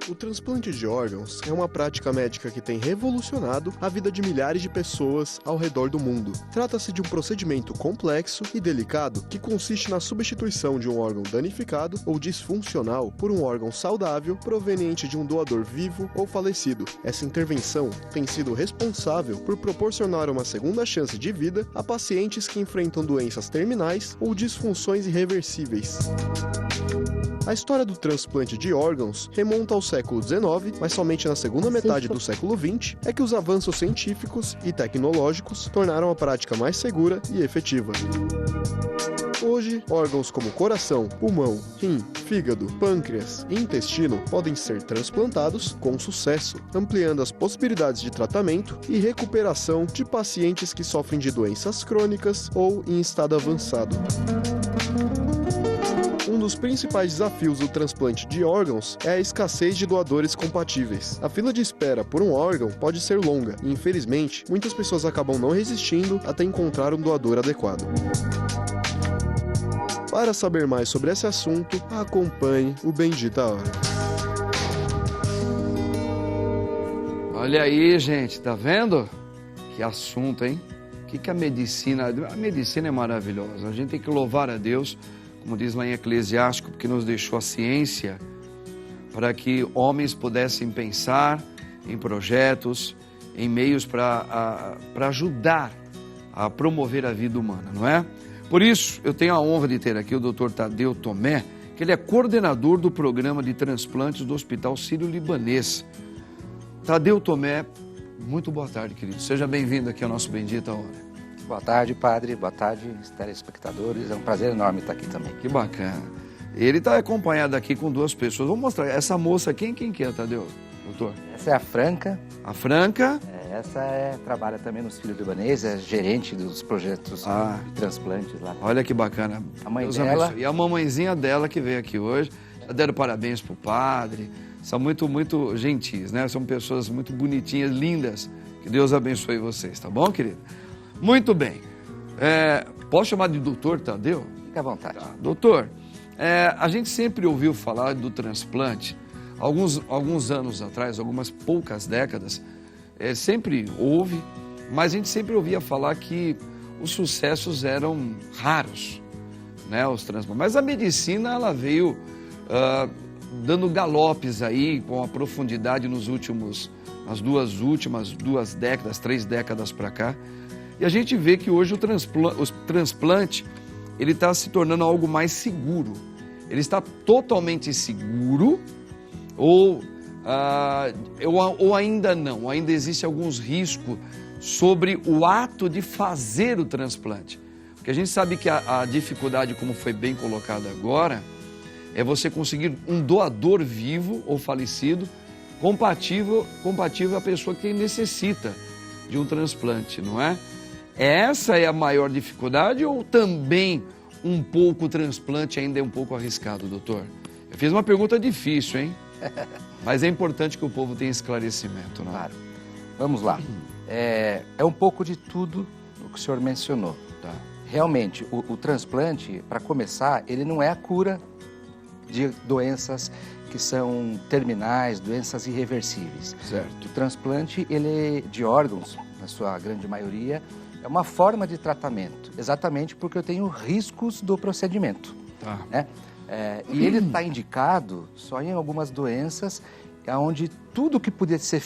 O transplante de órgãos é uma prática médica que tem revolucionado a vida de milhares de pessoas ao redor do mundo. Trata-se de um procedimento complexo e delicado que consiste na substituição de um órgão danificado ou disfuncional por um órgão saudável proveniente de um doador vivo ou falecido. Essa intervenção tem sido responsável por proporcionar uma segunda chance de vida a pacientes que enfrentam doenças terminais ou disfunções irreversíveis. A história do transplante de órgãos remonta ao século XIX, mas somente na segunda metade do século XX é que os avanços científicos e tecnológicos tornaram a prática mais segura e efetiva. Hoje, órgãos como coração, pulmão, rim, fígado, pâncreas e intestino podem ser transplantados com sucesso, ampliando as possibilidades de tratamento e recuperação de pacientes que sofrem de doenças crônicas ou em estado avançado. Um dos principais desafios do transplante de órgãos é a escassez de doadores compatíveis. A fila de espera por um órgão pode ser longa e, infelizmente, muitas pessoas acabam não resistindo até encontrar um doador adequado. Para saber mais sobre esse assunto, acompanhe o Bendita Hora. Olha aí, gente, tá vendo? Que assunto, hein? O que a medicina... A medicina é maravilhosa, a gente tem que louvar a Deus, como diz lá em Eclesiástico, porque nos deixou a ciência para que homens pudessem pensar em projetos, em meios para ajudar a promover a vida humana, não é? Por isso, eu tenho a honra de ter aqui o Dr. Tadeu Tomé, que ele é coordenador do programa de transplantes do Hospital Sírio-Libanês. Tadeu Tomé, muito boa tarde, querido. Seja bem-vindo aqui ao nosso Bendita Hora. Boa tarde, padre. Boa tarde, telespectadores. É um prazer enorme estar aqui também. Que bacana. Ele está acompanhado aqui com duas pessoas. Vamos mostrar. Essa moça, quem que é, Tadeu, doutor? Essa é a Franca. A Franca? Essa trabalha também no Sírio-Libanês, é gerente dos projetos de transplantes lá. Olha que bacana. A mãe Deus dela. abençoe. E a mamãezinha dela que veio aqui hoje. Já deram parabéns pro padre. São muito gentis, né? São pessoas muito bonitinhas, lindas. Que Deus abençoe vocês, tá bom, querido? Muito bem. Posso chamar de doutor Tadeu? Fica à vontade. Tá. Doutor, a gente sempre ouviu falar do transplante. Alguns anos atrás, algumas poucas décadas, sempre houve, mas a gente sempre ouvia falar que os sucessos eram raros, né, os transplantes. Mas a medicina, ela veio dando galopes aí, com a profundidade nas duas últimas 3 décadas para cá. E a gente vê que hoje o transplante, ele está se tornando algo mais seguro. Ele está totalmente seguro ou ainda não? Ainda existe alguns riscos sobre o ato de fazer o transplante. Porque a gente sabe que a dificuldade, como foi bem colocado agora, é você conseguir um doador vivo ou falecido compatível à pessoa que necessita de um transplante, não é? Essa é a maior dificuldade ou também um pouco o transplante ainda é um pouco arriscado, doutor? Eu fiz uma pergunta difícil, hein? Mas é importante que o povo tenha esclarecimento, não é? Claro. Vamos lá. É um pouco de tudo o que o senhor mencionou. Tá. Realmente, o transplante, para começar, ele não é a cura de doenças que são terminais, doenças irreversíveis. Certo. O transplante de órgãos, na sua grande maioria, é uma forma de tratamento, exatamente porque eu tenho riscos do procedimento. Tá. Né? E ele está indicado só em algumas doenças onde tudo que podia ser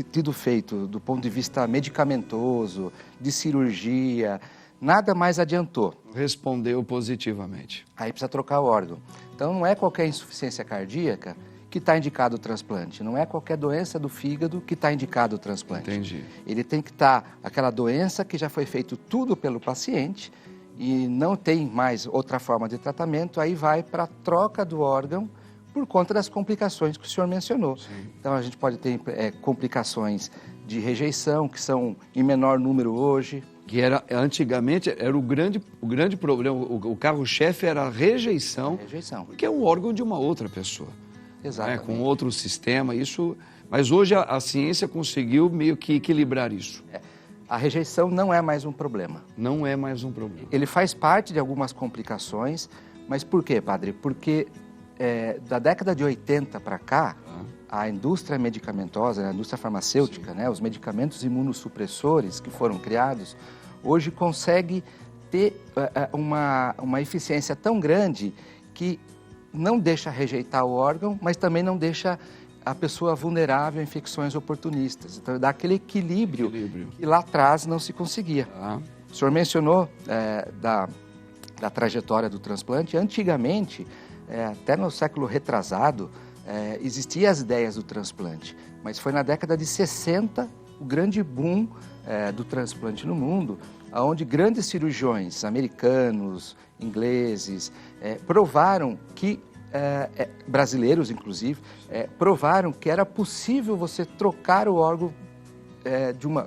tido feito do ponto de vista medicamentoso, de cirurgia, nada mais adiantou. Respondeu positivamente. Aí precisa trocar o órgão. Então não é qualquer insuficiência cardíaca que está indicado o transplante. Não é qualquer doença do fígado que está indicado o transplante. Entendi. Ele tem que estar aquela doença que já foi feito tudo pelo paciente e não tem mais outra forma de tratamento, aí vai para a troca do órgão por conta das complicações que o senhor mencionou. Sim. Então a gente pode ter complicações de rejeição, que são em menor número hoje. Que antigamente era o grande problema, o carro-chefe era a rejeição. Rejeição. Que é um órgão de uma outra pessoa. Exatamente. Com outro sistema, mas hoje a ciência conseguiu meio que equilibrar isso. A rejeição não é mais um problema. Não é mais um problema. Ele faz parte de algumas complicações, mas por quê, padre? Porque da década de 80 para cá, a indústria medicamentosa, a indústria farmacêutica, né, os medicamentos imunossupressores que foram criados, hoje consegue ter uma eficiência tão grande que não deixa rejeitar o órgão, mas também não deixa a pessoa vulnerável a infecções oportunistas. Então, dá aquele equilíbrio que lá atrás não se conseguia. O senhor mencionou da trajetória do transplante. Antigamente, até no século retrasado, existiam as ideias do transplante, mas foi na década de 60 o grande boom do transplante no mundo, onde grandes cirurgiões americanos, ingleses, provaram que, brasileiros inclusive, provaram que era possível você trocar o órgão,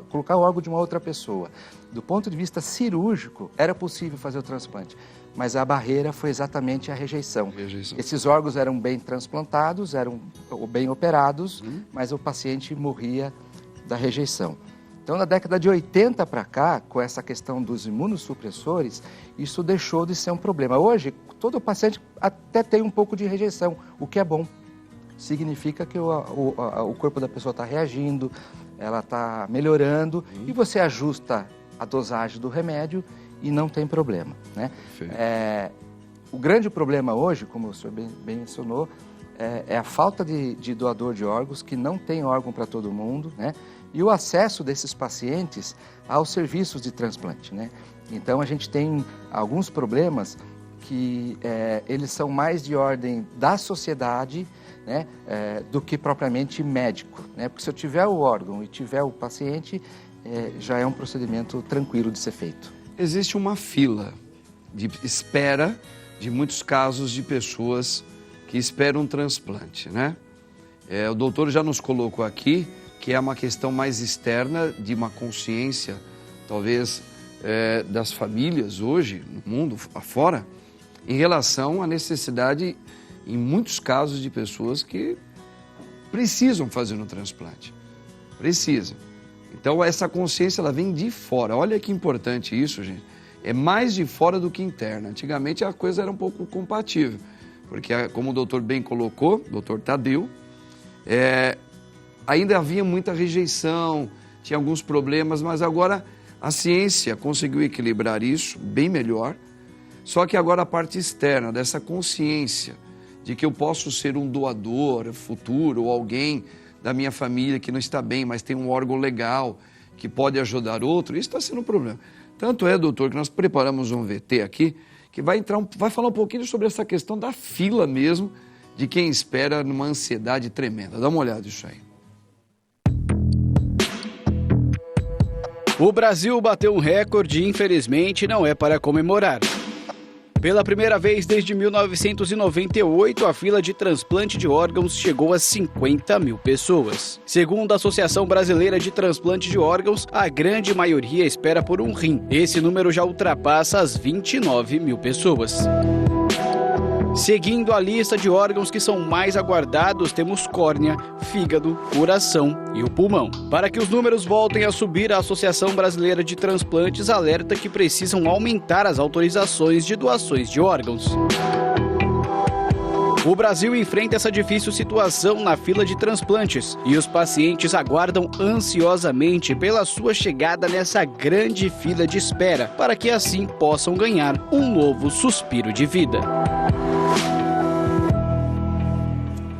colocar o órgão de uma outra pessoa. Do ponto de vista cirúrgico, era possível fazer o transplante, mas a barreira foi exatamente a rejeição. Esses órgãos eram bem transplantados, eram bem operados, mas o paciente morria da rejeição. Então, na década de 80 para cá, com essa questão dos imunossupressores, isso deixou de ser um problema. Hoje, todo paciente até tem um pouco de rejeição, o que é bom. Significa que o corpo da pessoa está reagindo, ela está melhorando, e você ajusta a dosagem do remédio e não tem problema, né? O grande problema hoje, como o senhor bem mencionou, é a falta de doador de órgãos, que não tem órgão para todo mundo, né? E o acesso desses pacientes aos serviços de transplante, né? Então, a gente tem alguns problemas que eles são mais de ordem da sociedade, né, do que propriamente médico, né? Porque se eu tiver o órgão e tiver o paciente, já é um procedimento tranquilo de ser feito. Existe uma fila de espera de muitos casos de pessoas que esperam um transplante, né? O doutor já nos colocou aqui que é uma questão mais externa, de uma consciência, talvez, das famílias hoje, no mundo afora, em relação à necessidade, em muitos casos, de pessoas que precisam fazer um transplante. Precisam. Então, essa consciência, ela vem de fora. Olha que importante isso, gente. É mais de fora do que interna. Antigamente, a coisa era um pouco compatível, porque, como o doutor bem colocou, o doutor Tadeu, ainda havia muita rejeição, tinha alguns problemas, mas agora a ciência conseguiu equilibrar isso bem melhor. Só que agora a parte externa dessa consciência de que eu posso ser um doador futuro ou alguém da minha família que não está bem, mas tem um órgão legal que pode ajudar outro, isso está sendo um problema. Tanto é, doutor, que nós preparamos um VT aqui que vai falar um pouquinho sobre essa questão da fila mesmo, de quem espera numa ansiedade tremenda. Dá uma olhada nisso aí. O Brasil bateu um recorde e, infelizmente, não é para comemorar. Pela primeira vez desde 1998, a fila de transplante de órgãos chegou a 50 mil pessoas. Segundo a Associação Brasileira de Transplante de Órgãos, a grande maioria espera por um rim. Esse número já ultrapassa as 29 mil pessoas. Seguindo a lista de órgãos que são mais aguardados, temos córnea, fígado, coração e o pulmão. Para que os números voltem a subir, a Associação Brasileira de Transplantes alerta que precisam aumentar as autorizações de doações de órgãos. O Brasil enfrenta essa difícil situação na fila de transplantes e os pacientes aguardam ansiosamente pela sua chegada nessa grande fila de espera, para que assim possam ganhar um novo suspiro de vida.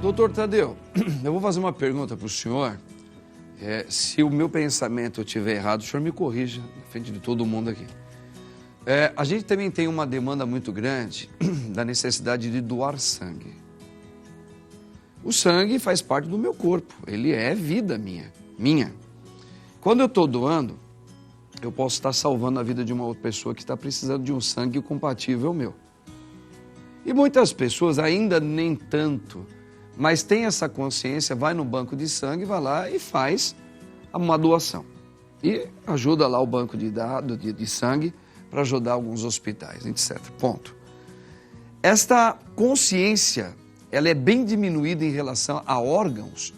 Doutor Tadeu, eu vou fazer uma pergunta para o senhor. Se o meu pensamento estiver errado, o senhor me corrija na frente de todo mundo aqui. A gente também tem uma demanda muito grande da necessidade de doar sangue. O sangue faz parte do meu corpo, ele é vida minha. Quando eu estou doando, eu posso estar salvando a vida de uma outra pessoa que está precisando de um sangue compatível ao meu. E muitas pessoas ainda nem tanto, mas tem essa consciência, vai no banco de sangue, vai lá e faz uma doação. E ajuda lá o banco de sangue para ajudar alguns hospitais, etc. Ponto. Esta consciência, ela é bem diminuída em relação a órgãos.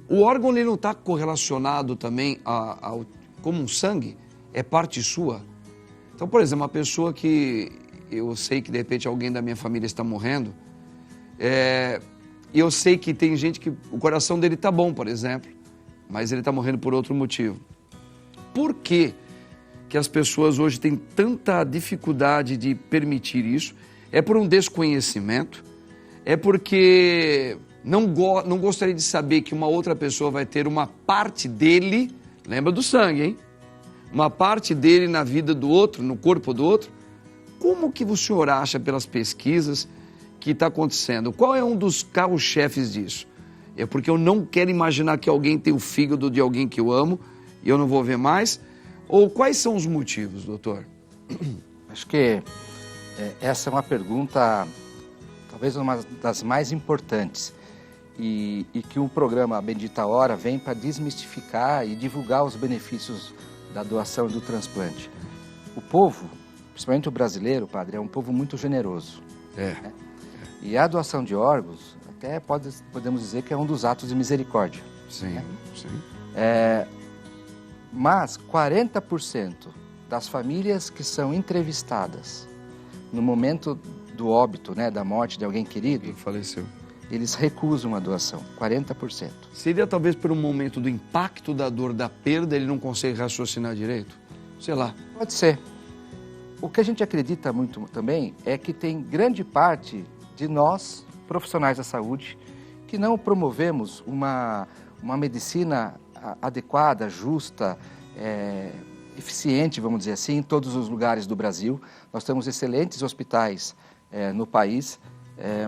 O órgão ele não está correlacionado também como um sangue, é parte sua. Então, por exemplo, uma pessoa que eu sei que de repente alguém da minha família está morrendo, E eu sei que tem gente que o coração dele tá bom, por exemplo, mas ele está morrendo por outro motivo. Por que as pessoas hoje têm tanta dificuldade de permitir isso? É por um desconhecimento? É porque não gostaria de saber que uma outra pessoa vai ter uma parte dele, lembra do sangue, hein? Uma parte dele na vida do outro, no corpo do outro? Como que o senhor acha, pelas pesquisas, que está acontecendo? Qual é um dos carros-chefes disso? É porque eu não quero imaginar que alguém tem o fígado de alguém que eu amo e eu não vou ver mais? Ou quais são os motivos, doutor? Acho que essa é uma pergunta, talvez uma das mais importantes, e que o programa Bendita Hora vem para desmistificar e divulgar os benefícios da doação e do transplante. O povo, principalmente o brasileiro, padre, é um povo muito generoso. Né? E a doação de órgãos, até podemos dizer que é um dos atos de misericórdia. Sim, né? sim. Mas 40% das famílias que são entrevistadas no momento do óbito, né, da morte de alguém querido, Quem faleceu. eles recusam a doação, 40%. Seria talvez por um momento do impacto da dor, da perda, ele não consegue raciocinar direito? Sei lá. Pode ser. O que a gente acredita muito também é que tem grande parte de nós, profissionais da saúde, que não promovemos uma medicina adequada, justa, eficiente, vamos dizer assim, em todos os lugares do Brasil. Nós temos excelentes hospitais no país,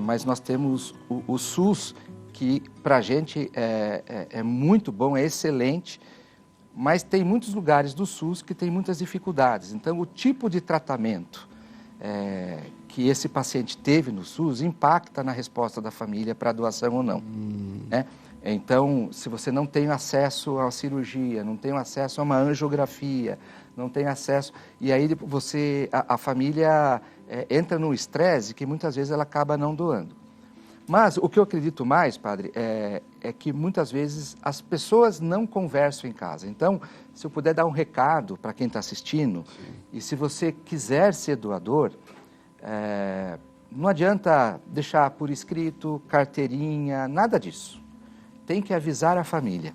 mas nós temos o SUS, que para a gente é muito bom, é excelente, mas tem muitos lugares do SUS que tem muitas dificuldades. Então, o tipo de tratamento que esse paciente teve no SUS impacta na resposta da família para a doação ou não. Né? Então, se você não tem acesso à cirurgia, não tem acesso a uma angiografia, não tem acesso... E aí a família entra num estresse que muitas vezes ela acaba não doando. Mas o que eu acredito mais, padre, é que muitas vezes as pessoas não conversam em casa. Então, se eu puder dar um recado para quem está assistindo, sim, e se você quiser ser doador, não adianta deixar por escrito, carteirinha, nada disso. Tem que avisar a família.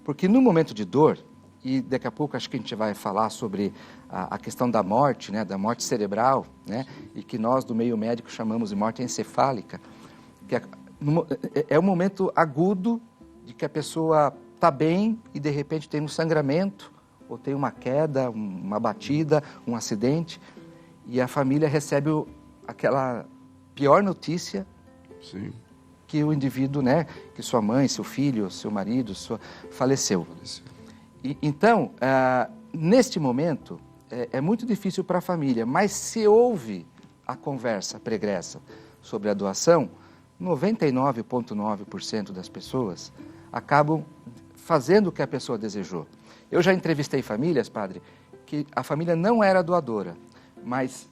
Porque no momento de dor, e daqui a pouco acho que a gente vai falar sobre a questão da morte, né, da morte cerebral, né, e que nós do meio médico chamamos de morte encefálica, que é um momento agudo de que a pessoa está bem e de repente tem um sangramento, ou tem uma queda, uma batida, um acidente, e a família recebe aquela pior notícia. Sim. Que o indivíduo, né, que sua mãe, seu filho, seu marido, faleceu. Então, neste momento, é muito difícil para a família, mas se houve a conversa pregressa sobre a doação, 99,9% das pessoas acabam fazendo o que a pessoa desejou. Eu já entrevistei famílias, padre, que a família não era doadora, mas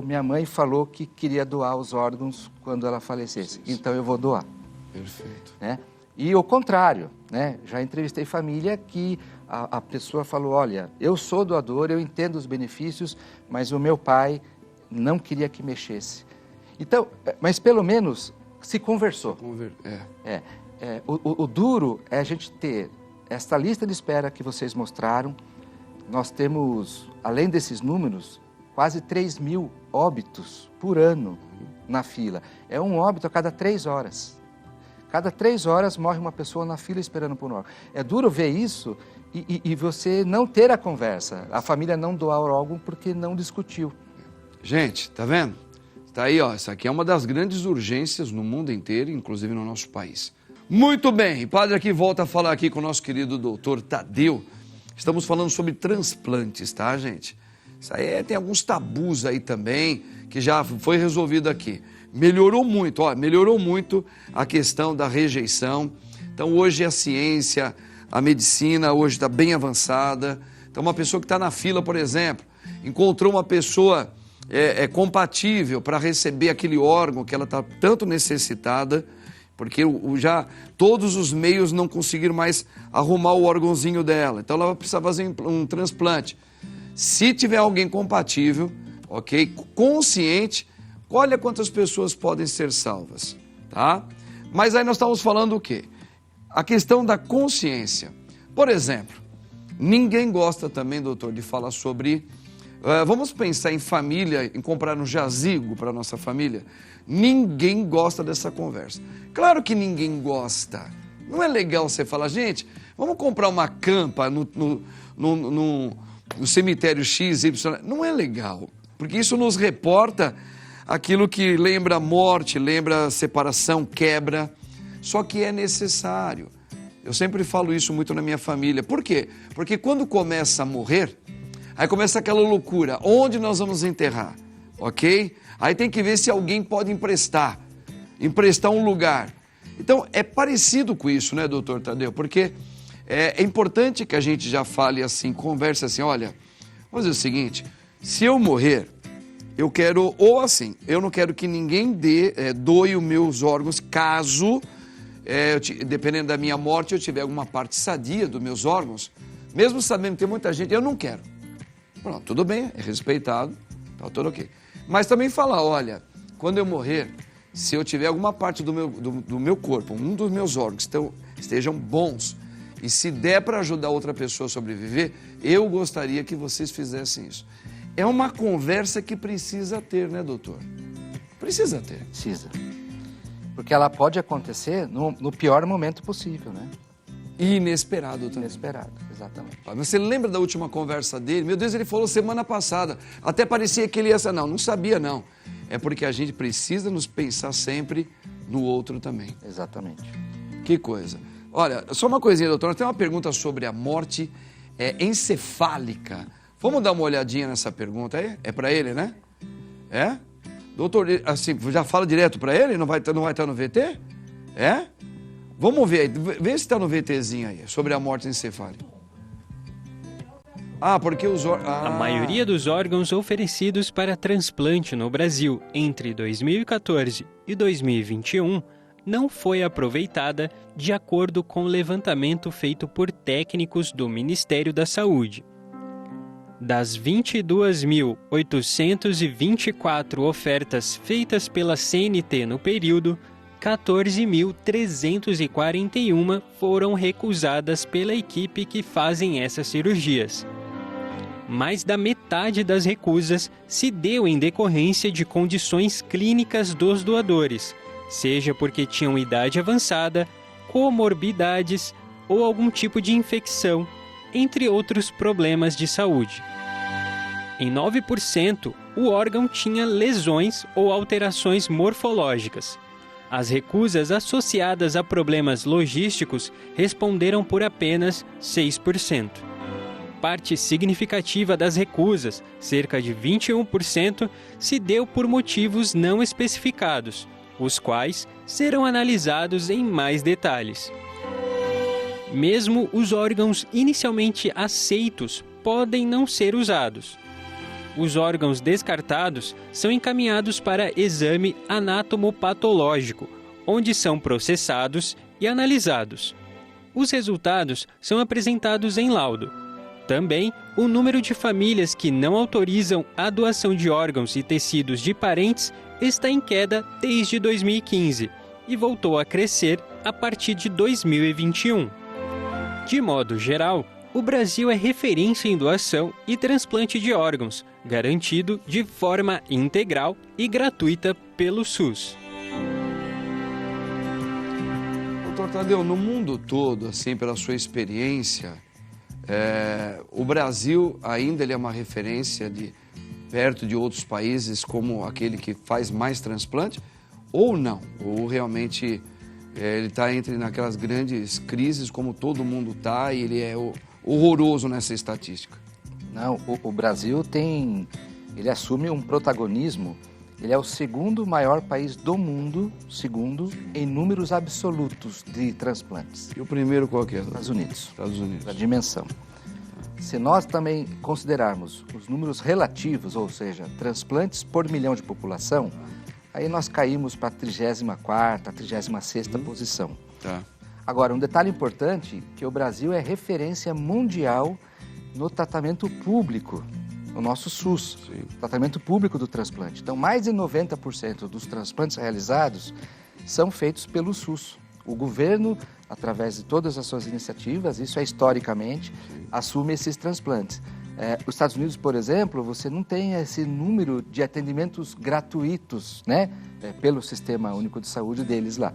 minha mãe falou que queria doar os órgãos quando ela falecesse, então eu vou doar. Perfeito. Né? E o contrário, né? Já entrevistei família que a pessoa falou, olha, eu sou doador, eu entendo os benefícios, mas o meu pai não queria que mexesse. Então, mas pelo menos se conversou. O duro é a gente ter esta lista de espera que vocês mostraram. Nós temos, além desses números, quase 3.000 óbitos por ano na fila. É um óbito a cada 3 horas. Cada 3 horas morre uma pessoa na fila esperando por um órgão. É duro ver isso e você não ter a conversa. A família não doar o órgão porque não discutiu. Gente, tá vendo? Tá aí, ó. Essa aqui é uma das grandes urgências no mundo inteiro, inclusive no nosso país. Muito bem. Padre aqui volta a falar aqui com o nosso querido doutor Tadeu. Estamos falando sobre transplantes, tá, gente? Isso aí tem alguns tabus aí também, que já foi resolvido aqui. Melhorou muito, melhorou muito a questão da rejeição. Então hoje a ciência, a medicina hoje está bem avançada. Então uma pessoa que está na fila, por exemplo, encontrou uma pessoa compatível para receber aquele órgão que ela está tanto necessitada, porque já todos os meios não conseguiram mais arrumar o órgãozinho dela. Então ela vai precisar fazer um transplante. Se tiver alguém compatível, ok, consciente, olha quantas pessoas podem ser salvas, tá? Mas aí nós estamos falando o quê? A questão da consciência. Por exemplo, ninguém gosta também, doutor, de falar sobre... vamos pensar em família, em comprar um jazigo para a nossa família. Ninguém gosta dessa conversa. Claro que ninguém gosta. Não é legal você falar, gente, vamos comprar uma campa no cemitério X, Y. Não é legal, porque isso nos reporta aquilo que lembra morte, lembra separação, quebra. Só que é necessário. Eu sempre falo isso muito na minha família. Por quê? Porque quando começa a morrer, aí começa aquela loucura. Onde nós vamos enterrar? Ok? Aí tem que ver se alguém pode emprestar um lugar. Então, é parecido com isso, né, doutor Tadeu? Porque é importante que a gente já fale assim, converse assim, olha, vamos dizer o seguinte, se eu morrer, eu quero, ou assim, eu não quero que ninguém doe os meus órgãos, caso, dependendo da minha morte, eu tiver alguma parte sadia dos meus órgãos, mesmo sabendo que tem muita gente, eu não quero. Pronto, tudo bem, é respeitado, tá tudo ok. Mas também falar, olha, quando eu morrer, se eu tiver alguma parte do meu corpo, um dos meus órgãos estejam bons, e se der para ajudar outra pessoa a sobreviver, eu gostaria que vocês fizessem isso. É uma conversa que precisa ter, né, doutor? Precisa ter. Precisa. Porque ela pode acontecer no pior momento possível, né? E inesperado também. Inesperado, exatamente. Você lembra da última conversa dele? Meu Deus, ele falou semana passada. Até parecia que ele ia... Não sabia não. É porque a gente precisa nos pensar sempre no outro também. Exatamente. Que coisa. Olha, só uma coisinha, doutor. Tem uma pergunta sobre a morte encefálica. Vamos dar uma olhadinha nessa pergunta aí? É para ele, né? É? Doutor, assim, já fala direto para ele? Não vai estar no VT? É? Vamos ver aí. Vê se está no VTzinho aí, sobre a morte encefálica. Porque A maioria dos órgãos oferecidos para transplante no Brasil entre 2014 e 2021 não foi aproveitada de acordo com o levantamento feito por técnicos do Ministério da Saúde. Das 22.824 ofertas feitas pela CNT no período, 14.341 foram recusadas pela equipe que fazem essas cirurgias. Mais da metade das recusas se deu em decorrência de condições clínicas dos doadores, seja porque tinham idade avançada, comorbidades ou algum tipo de infecção, entre outros problemas de saúde. Em 9%, o órgão tinha lesões ou alterações morfológicas. As recusas associadas a problemas logísticos responderam por apenas 6%. Parte significativa das recusas, cerca de 21%, se deu por motivos não especificados, os quais serão analisados em mais detalhes. Mesmo os órgãos inicialmente aceitos podem não ser usados. Os órgãos descartados são encaminhados para exame anatomopatológico, onde são processados e analisados. Os resultados são apresentados em laudo. Também, o número de famílias que não autorizam a doação de órgãos e tecidos de parentes está em queda desde 2015 e voltou a crescer a partir de 2021. De modo geral, o Brasil é referência em doação e transplante de órgãos, garantido de forma integral e gratuita pelo SUS. Doutor Tadeu, no mundo todo, assim, pela sua experiência, o Brasil ainda ele é uma referência perto de outros países como aquele que faz mais transplante, ou não? Ou realmente ele está naquelas grandes crises como todo mundo está e ele é horroroso nessa estatística? Não, o Brasil ele assume um protagonismo, ele é o segundo maior país do mundo, em números absolutos de transplantes. E o primeiro qual que é? Estados Unidos. Estados Unidos. A dimensão. Se nós também considerarmos os números relativos, ou seja, transplantes por milhão de população, aí nós caímos para a 34ª, 36ª posição. Tá. Agora, um detalhe importante, que o Brasil é referência mundial no tratamento público, no nosso SUS, Sim. tratamento público do transplante. Então, mais de 90% dos transplantes realizados são feitos pelo SUS. O governo, através de todas as suas iniciativas, isso é historicamente, assume esses transplantes. Os Estados Unidos, por exemplo, você não tem esse número de atendimentos gratuitos, né, pelo Sistema Único de Saúde deles lá.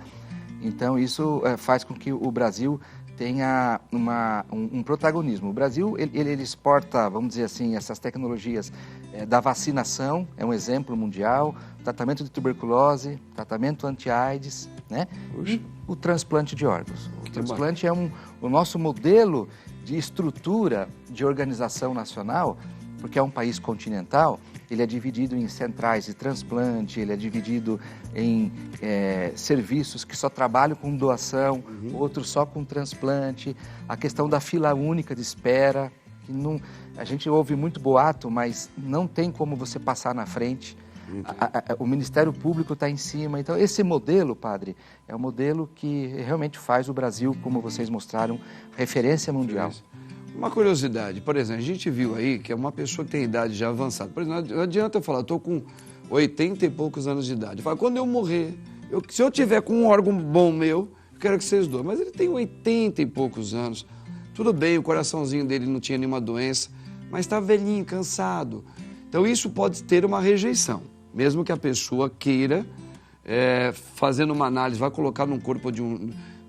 Então, isso faz com que o Brasil tenha um protagonismo. O Brasil, ele exporta, vamos dizer assim, essas tecnologias da vacinação, é um exemplo mundial, tratamento de tuberculose, tratamento anti-AIDS, né? E o transplante de órgãos. O transplante é o nosso modelo de estrutura de organização nacional, porque é um país continental, ele é dividido em centrais de transplante, ele é dividido em serviços que só trabalham com doação, outros só com transplante, a questão da fila única de espera, que não, a gente ouve muito boato, mas não tem como você passar na frente. O Ministério Público está em cima. Então, esse modelo, padre, é um modelo que realmente faz o Brasil, como vocês mostraram, referência mundial. Uma curiosidade, por exemplo, a gente viu aí que é uma pessoa que tem idade já avançada. Por exemplo, não adianta eu falar, estou com 80 e poucos anos de idade. Eu falo, quando eu morrer, se eu tiver com um órgão bom meu, eu quero que vocês doem. Mas ele tem 80 e poucos anos. Tudo bem, o coraçãozinho dele não tinha nenhuma doença, mas está velhinho, cansado. Então, isso pode ter uma rejeição. Mesmo que a pessoa queira, fazendo uma análise, vai colocar no corpo de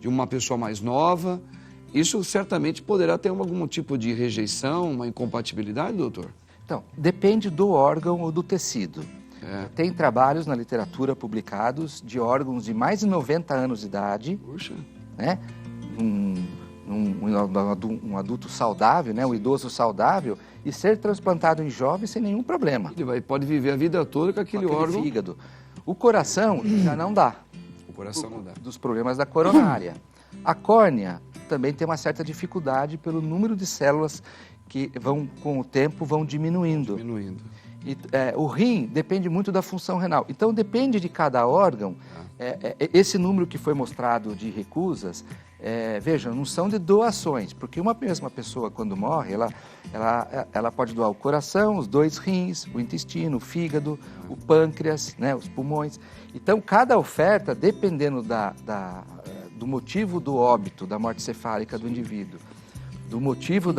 uma pessoa mais nova, isso certamente poderá ter algum tipo de rejeição, uma incompatibilidade, doutor? Então, depende do órgão ou do tecido. Tem trabalhos na literatura publicados de órgãos de mais de 90 anos de idade, né? Um adulto saudável, né? Um idoso saudável, e ser transplantado em jovem sem nenhum problema. Ele pode viver a vida toda com aquele órgão. Fígado. O coração já não dá. O coração não dá. Dos problemas da coronária. A córnea também tem uma certa dificuldade pelo número de células que com o tempo vão diminuindo. E, o rim depende muito da função renal. Então, depende de cada órgão. Esse número que foi mostrado de recusas, vejam, não são de doações, porque uma mesma pessoa, quando morre, ela pode doar o coração, os 2 rins, o intestino, o fígado, o pâncreas, né, os pulmões. Então, cada oferta, dependendo do motivo do óbito, da morte cefálica do indivíduo, do motivo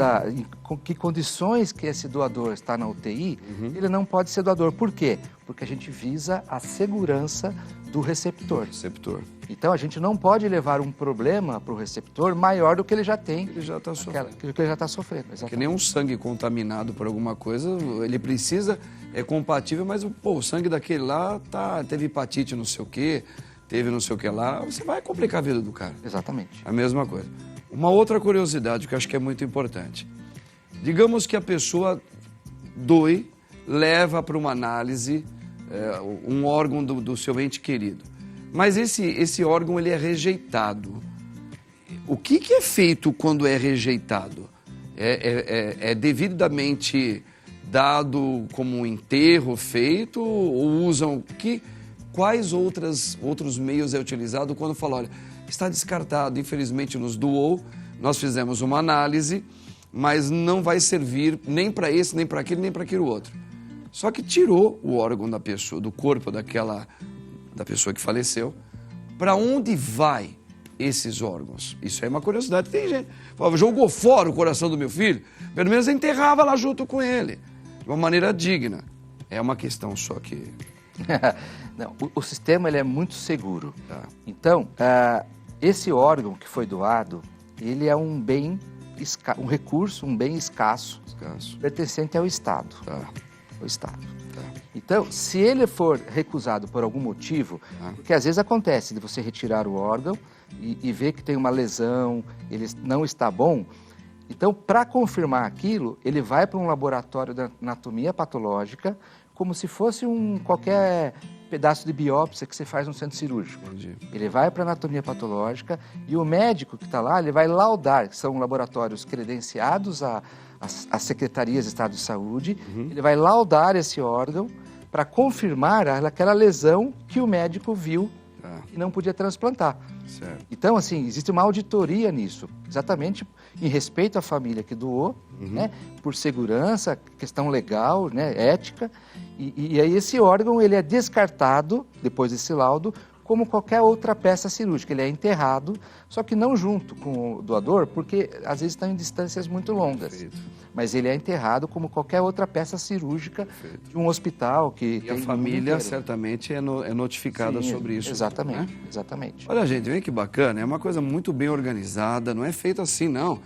que condições que esse doador está na UTI, ele não pode ser doador. Por quê? Porque a gente visa a segurança do receptor. Então, a gente não pode levar um problema para o receptor maior do que ele já tem. Ele já está sofrendo. Do que ele já está sofrendo, exatamente. Que nem um sangue contaminado por alguma coisa, ele precisa, é compatível, mas o sangue daquele lá teve hepatite não sei o quê, teve não sei o que lá, você vai complicar a vida do cara. Exatamente. A mesma coisa. Uma outra curiosidade que eu acho que é muito importante. Digamos que a pessoa doe, leva para uma análise um órgão do seu ente querido. Mas esse órgão ele é rejeitado. O que é feito quando é rejeitado? É devidamente dado como um enterro feito ou usam quais outros meios é utilizado quando fala, olha, está descartado, infelizmente nos doou, nós fizemos uma análise, mas não vai servir nem para esse, nem para aquele, nem para aquele outro. Só que tirou o órgão da pessoa, do corpo da pessoa que faleceu. Para onde vai esses órgãos? Isso é uma curiosidade. Tem gente que fala, jogou fora o coração do meu filho, pelo menos enterrava lá junto com ele, de uma maneira digna. É uma questão só que... Não, o sistema ele é muito seguro. Então, esse órgão que foi doado, ele é um bem, um recurso, um bem escasso. Pertencente ao Estado. O Estado. Então, se ele for recusado por algum motivo, porque às vezes acontece de você retirar o órgão e ver que tem uma lesão, ele não está bom, então, para confirmar aquilo, ele vai para um laboratório de anatomia patológica, como se fosse qualquer pedaço de biópsia que você faz no centro cirúrgico. Entendi. Ele vai para a anatomia patológica e o médico que está lá, ele vai laudar, que são laboratórios credenciados às secretarias de Estado de Saúde, ele vai laudar esse órgão para confirmar aquela lesão que o médico viu e não podia transplantar. Certo. Então, assim, existe uma auditoria nisso, exatamente em respeito à família que doou, né, por segurança, questão legal, né, ética, e aí esse órgão ele é descartado, depois desse laudo, como qualquer outra peça cirúrgica. Ele é enterrado, só que não junto com o doador, porque às vezes estão em distâncias muito longas. Perfeito. Mas ele é enterrado como qualquer outra peça cirúrgica de um hospital que E a família certamente é notificada sobre isso. Exatamente, né? exatamente. Olha, gente, vem que bacana, é uma coisa muito bem organizada, não é feito assim, não.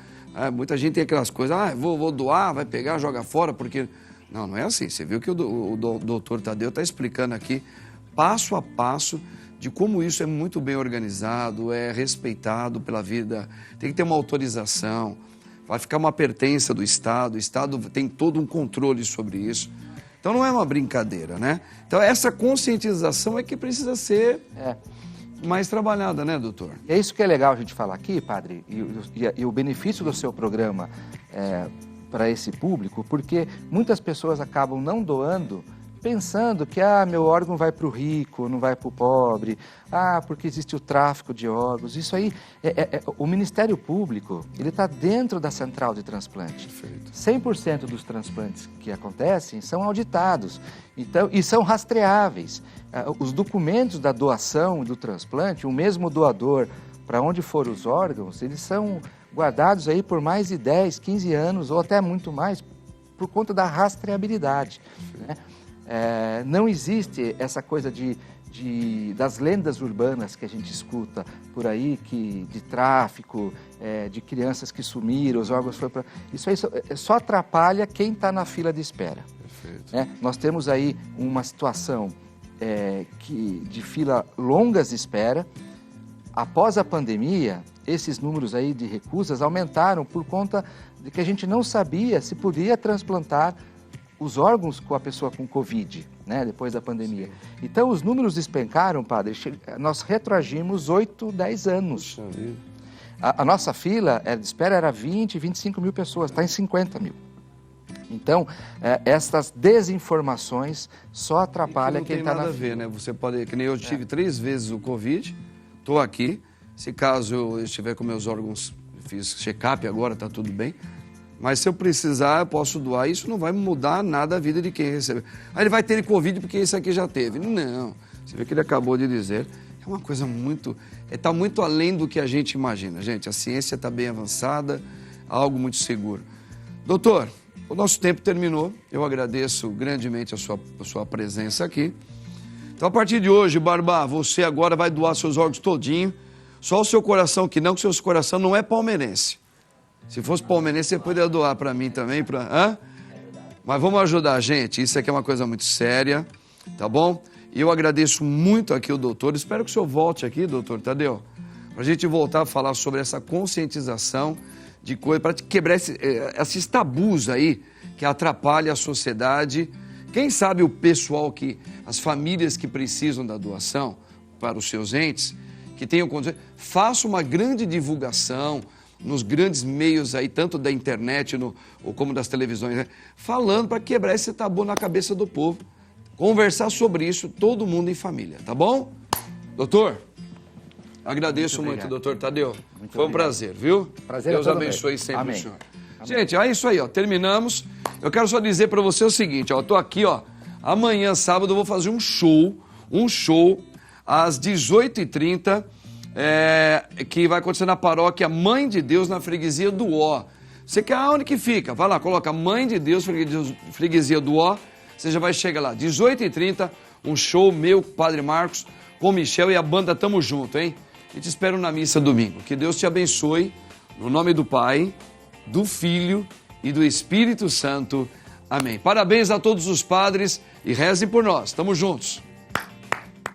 Muita gente tem aquelas coisas, vou doar, vai pegar, joga fora, porque... Não, não é assim. Você viu que o doutor Tadeu está explicando aqui, passo a passo, de como isso é muito bem organizado, é respeitado pela vida, tem que ter uma autorização, vai ficar uma pertença do Estado, o Estado tem todo um controle sobre isso. Então não é uma brincadeira, né? Então essa conscientização é que precisa ser mais trabalhada, né, doutor? E é isso que é legal a gente falar aqui, padre, e o benefício do seu programa para esse público, porque muitas pessoas acabam não doando pensando que meu órgão vai para o rico, não vai para o pobre, porque existe o tráfico de órgãos. Isso aí, o Ministério Público, ele está dentro da central de transplante. Perfeito. 100% dos transplantes que acontecem são auditados, então, e são rastreáveis. Os documentos da doação e do transplante, o mesmo doador, para onde foram os órgãos, eles são guardados aí por mais de 10, 15 anos, ou até muito mais, por conta da rastreabilidade, né? Não existe essa coisa das lendas urbanas que a gente escuta por aí, de tráfico, de crianças que sumiram, os órgãos foram para... Isso aí só atrapalha quem está na fila de espera. Perfeito. Né? Nós temos aí uma situação de fila longas de espera. Após a pandemia, esses números aí de recusas aumentaram por conta de que a gente não sabia se podia transplantar os órgãos com a pessoa com Covid, né, depois da pandemia. Então, os números despencaram, padre. Nós retroagimos 8, 10 anos. A nossa fila de espera era 20, 25 mil pessoas, está em 50 mil. Então, essas desinformações só atrapalham quem está na fila. Não tem nada a ver, né? Você pode, que nem eu tive 3 vezes o Covid, estou aqui, se caso eu estiver com meus órgãos, fiz check-up agora, está tudo bem. Mas se eu precisar, eu posso doar. Isso não vai mudar nada a vida de quem recebe. Ele vai ter Covid porque esse aqui já teve. Não. Você vê que ele acabou de dizer. É uma coisa muito... Está muito além do que a gente imagina. Gente, a ciência está bem avançada, algo muito seguro. Doutor, o nosso tempo terminou. Eu agradeço grandemente a sua presença aqui. Então, a partir de hoje, Barbá, você agora vai doar seus órgãos todinho. Só o seu coração que não, que o seu coração não é palmeirense. Se fosse palmeirense, você poderia doar para mim também. Mas vamos ajudar a gente. Isso aqui é uma coisa muito séria, tá bom? E eu agradeço muito aqui o doutor. Espero que o senhor volte aqui, doutor Tadeu, para a gente voltar a falar sobre essa conscientização de coisa, para quebrar esses tabus aí que atrapalham a sociedade. Quem sabe o pessoal, as famílias que precisam da doação para os seus entes, que tenham condições, faça uma grande divulgação nos grandes meios aí, tanto da internet como das televisões, né? Falando para quebrar esse tabu na cabeça do povo. Conversar sobre isso, todo mundo em família, tá bom? Doutor, agradeço muito, doutor Tadeu. Foi um prazer, viu? Prazer. Deus abençoe sempre Amém. o senhor. Amém. Gente, é isso aí, terminamos. Eu quero só dizer para você o seguinte, eu tô aqui, amanhã, sábado, eu vou fazer um show às 18h30, que vai acontecer na paróquia Mãe de Deus, na freguesia do Ó. Você quer aonde que fica? Vai lá, coloca Mãe de Deus, freguesia do Ó, você já vai chegar lá. 18h30, um show meu, Padre Marcos, com o Michel e a banda Tamo Junto, hein? E te espero na missa domingo. Que Deus te abençoe, no nome do Pai, do Filho e do Espírito Santo. Amém. Parabéns a todos os padres e rezem por nós. Tamo juntos.